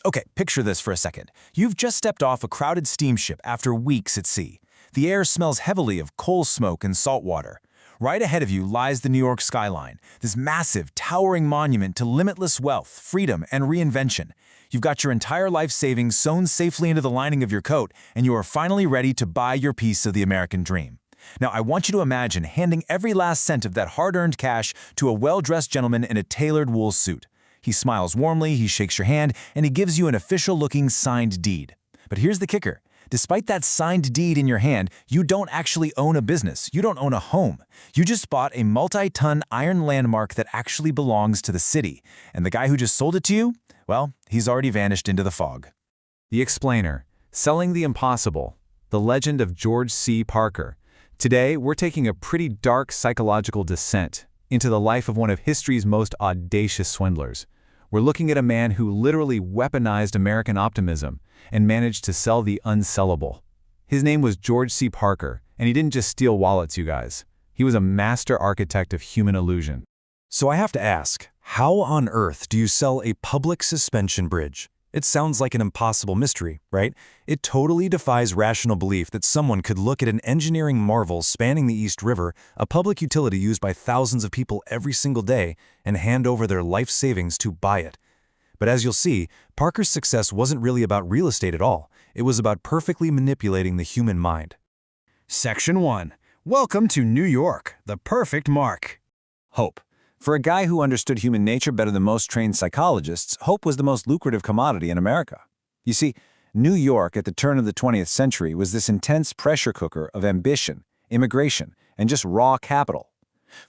Okay, picture this for a second. You've just stepped off a crowded steamship after weeks at sea. The air smells heavily of coal smoke and salt water. Right ahead of you lies the New York skyline, this massive, towering monument to limitless wealth, freedom, and reinvention. You've got your entire life savings sewn safely into the lining of your coat, and you are finally ready to buy your piece of the American dream. Now, I want you to imagine handing every last cent of that hard-earned cash to a well-dressed gentleman in a tailored wool suit. He smiles warmly, he shakes your hand, and he gives you an official-looking signed deed. But here's the kicker. Despite that signed deed in your hand, you don't actually own a business. You don't own a home. You just bought a multi-ton iron landmark that actually belongs to the city. And the guy who just sold it to you, well, he's already vanished into the fog. The Explainer, Selling the Impossible, The Legend of George C. Parker. Today, we're taking a pretty dark psychological descent into the life of one of history's most audacious swindlers. We're looking at a man who literally weaponized American optimism and managed to sell the unsellable. His name was George C. Parker, and he didn't just steal wallets, you guys. He was a master architect of human illusion. So I have to ask, how on earth do you sell a public suspension bridge? It sounds like an impossible mystery, right? It totally defies rational belief that someone could look at an engineering marvel spanning the East River, a public utility used by thousands of people every single day, and hand over their life savings to buy it. But as you'll see, Parker's success wasn't really about real estate at all. It was about perfectly manipulating the human mind. Section 1. Welcome to New York, the perfect mark. Hope. For a guy who understood human nature better than most trained psychologists, hope was the most lucrative commodity in America. You see, New York at the turn of the 20th century was this intense pressure cooker of ambition, immigration, and just raw capital.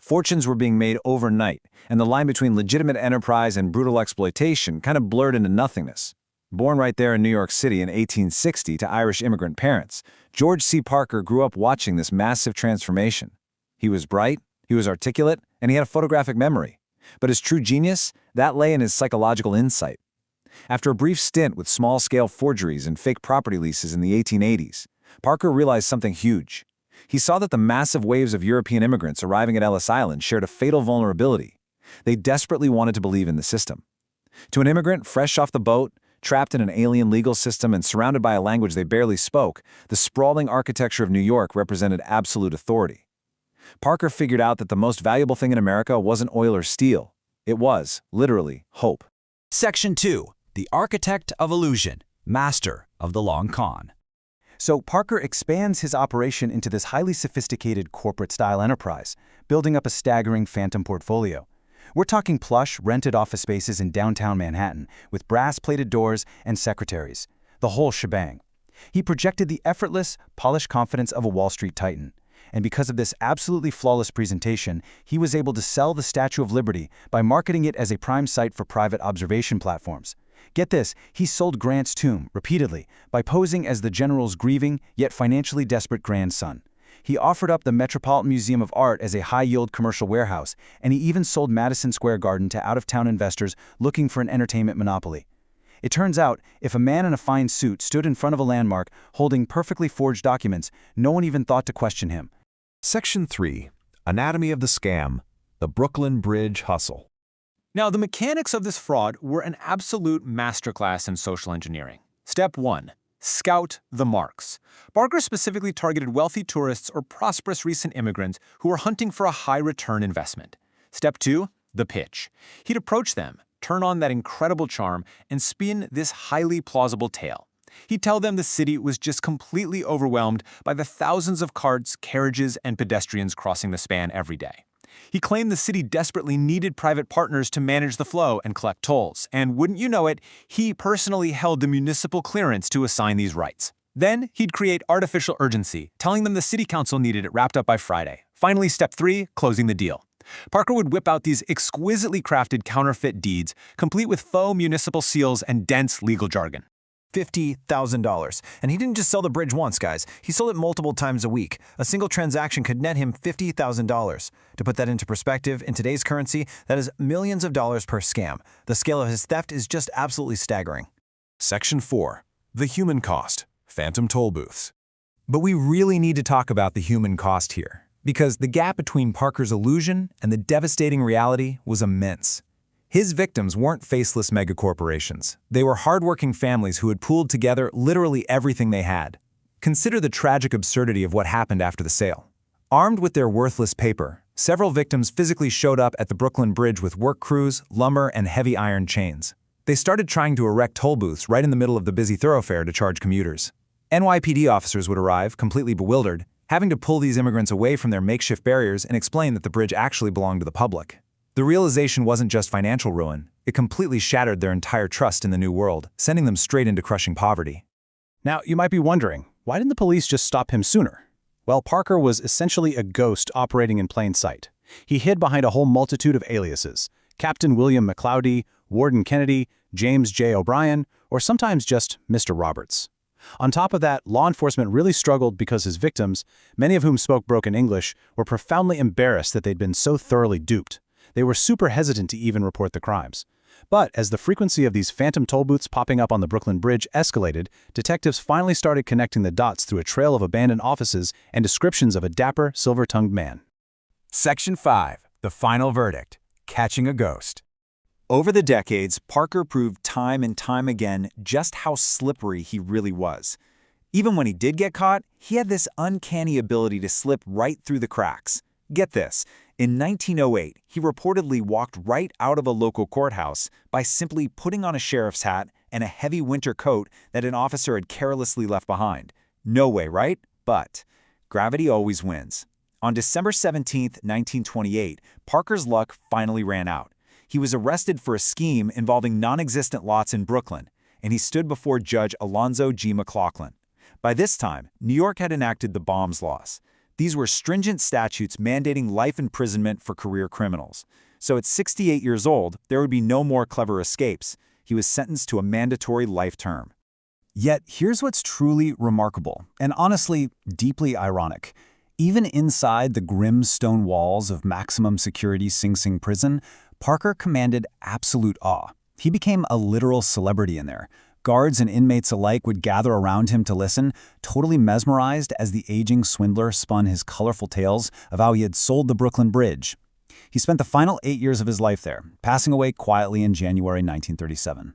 Fortunes were being made overnight, and the line between legitimate enterprise and brutal exploitation kind of blurred into nothingness. Born right there in New York City in 1860 to Irish immigrant parents, George C. Parker grew up watching this massive transformation. He was bright, he was articulate, and he had a photographic memory. But his true genius, that lay in his psychological insight. After a brief stint with small-scale forgeries and fake property leases in the 1880s, Parker realized something huge. He saw that the massive waves of European immigrants arriving at Ellis Island shared a fatal vulnerability. They desperately wanted to believe in the system. To an immigrant fresh off the boat, trapped in an alien legal system and surrounded by a language they barely spoke, the sprawling architecture of New York represented absolute authority. Parker figured out that the most valuable thing in America wasn't oil or steel. It was, literally, hope. Section 2. The Architect of Illusion, Master of the Long Con. So Parker expands his operation into this highly sophisticated corporate-style enterprise, building up a staggering phantom portfolio. We're talking plush, rented office spaces in downtown Manhattan with brass-plated doors and secretaries, the whole shebang. He projected the effortless, polished confidence of a Wall Street titan. And because of this absolutely flawless presentation, he was able to sell the Statue of Liberty by marketing it as a prime site for private observation platforms. Get this, he sold Grant's tomb repeatedly by posing as the general's grieving yet financially desperate grandson. He offered up the Metropolitan Museum of Art as a high-yield commercial warehouse, and he even sold Madison Square Garden to out-of-town investors looking for an entertainment monopoly. It turns out, if a man in a fine suit stood in front of a landmark holding perfectly forged documents, no one even thought to question him. Section 3. Anatomy of the Scam, the Brooklyn Bridge Hustle. Now, the mechanics of this fraud were an absolute masterclass in social engineering. Step 1. Scout the marks. Parker specifically targeted wealthy tourists or prosperous recent immigrants who were hunting for a high-return investment. Step 2. The pitch. He'd approach them, turn on that incredible charm, and spin this highly plausible tale. He'd tell them the city was just completely overwhelmed by the thousands of carts, carriages, and pedestrians crossing the span every day. He claimed the city desperately needed private partners to manage the flow and collect tolls, and wouldn't you know it, he personally held the municipal clearance to assign these rights. Then he'd create artificial urgency, telling them the city council needed it wrapped up by Friday. Finally, step 3, closing the deal. Parker would whip out these exquisitely crafted counterfeit deeds, complete with faux municipal seals and dense legal jargon. $50,000. And he didn't just sell the bridge once, guys. He sold it multiple times a week. A single transaction could net him $50,000. To put that into perspective, in today's currency, that is millions of dollars per scam. The scale of his theft is just absolutely staggering. Section 4. The Human Cost, Phantom Toll Booths. But we really need to talk about the human cost here, because the gap between Parker's illusion and the devastating reality was immense. His victims weren't faceless megacorporations. They were hardworking families who had pooled together literally everything they had. Consider the tragic absurdity of what happened after the sale. Armed with their worthless paper, several victims physically showed up at the Brooklyn Bridge with work crews, lumber, and heavy iron chains. They started trying to erect toll booths right in the middle of the busy thoroughfare to charge commuters. NYPD officers would arrive, completely bewildered, having to pull these immigrants away from their makeshift barriers and explain that the bridge actually belonged to the public. The realization wasn't just financial ruin, it completely shattered their entire trust in the new world, sending them straight into crushing poverty. Now, you might be wondering, why didn't the police just stop him sooner? Well, Parker was essentially a ghost operating in plain sight. He hid behind a whole multitude of aliases: Captain William McLeody, Warden Kennedy, James J. O'Brien, or sometimes just Mr. Roberts. On top of that, law enforcement really struggled because his victims, many of whom spoke broken English, were profoundly embarrassed that they'd been so thoroughly duped. They were super hesitant to even report the crimes. But as the frequency of these phantom toll booths popping up on the Brooklyn Bridge escalated, detectives finally started connecting the dots through a trail of abandoned offices and descriptions of a dapper, silver-tongued man. Section 5. The final verdict. Catching a ghost. Over the decades, Parker proved time and time again just how slippery he really was. Even when he did get caught, he had this uncanny ability to slip right through the cracks. Get this, in 1908, he reportedly walked right out of a local courthouse by simply putting on a sheriff's hat and a heavy winter coat that an officer had carelessly left behind. No way, right? But gravity always wins. On December 17, 1928, Parker's luck finally ran out. He was arrested for a scheme involving non-existent lots in Brooklyn, and he stood before Judge Alonzo G. McLaughlin. By this time, New York had enacted the Bombs Laws. These were stringent statutes mandating life imprisonment for career criminals. So at 68 years old, there would be no more clever escapes. He was sentenced to a mandatory life term. Yet here's what's truly remarkable, and honestly, deeply ironic. Even inside the grim stone walls of maximum security Sing Sing prison, Parker commanded absolute awe. He became a literal celebrity in there. Guards and inmates alike would gather around him to listen, totally mesmerized as the aging swindler spun his colorful tales of how he had sold the Brooklyn Bridge. He spent the final 8 years of his life there, passing away quietly in January 1937.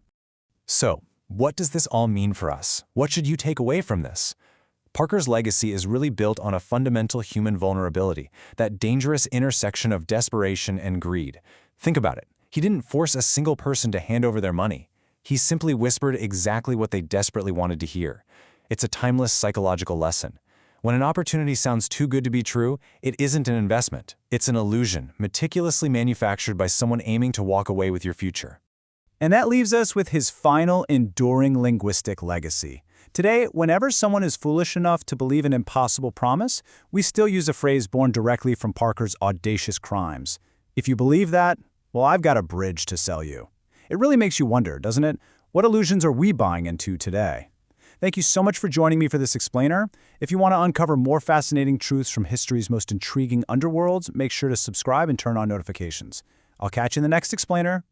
So, what does this all mean for us? What should you take away from this? Parker's legacy is really built on a fundamental human vulnerability, that dangerous intersection of desperation and greed. Think about it. He didn't force a single person to hand over their money. He simply whispered exactly what they desperately wanted to hear. It's a timeless psychological lesson. When an opportunity sounds too good to be true, it isn't an investment. It's an illusion, meticulously manufactured by someone aiming to walk away with your future. And that leaves us with his final enduring linguistic legacy. Today, whenever someone is foolish enough to believe an impossible promise, we still use a phrase born directly from Parker's audacious crimes. If you believe that, well, I've got a bridge to sell you. It really makes you wonder, doesn't it? What illusions are we buying into today? Thank you so much for joining me for this explainer. If you want to uncover more fascinating truths from history's most intriguing underworlds, make sure to subscribe and turn on notifications. I'll catch you in the next explainer.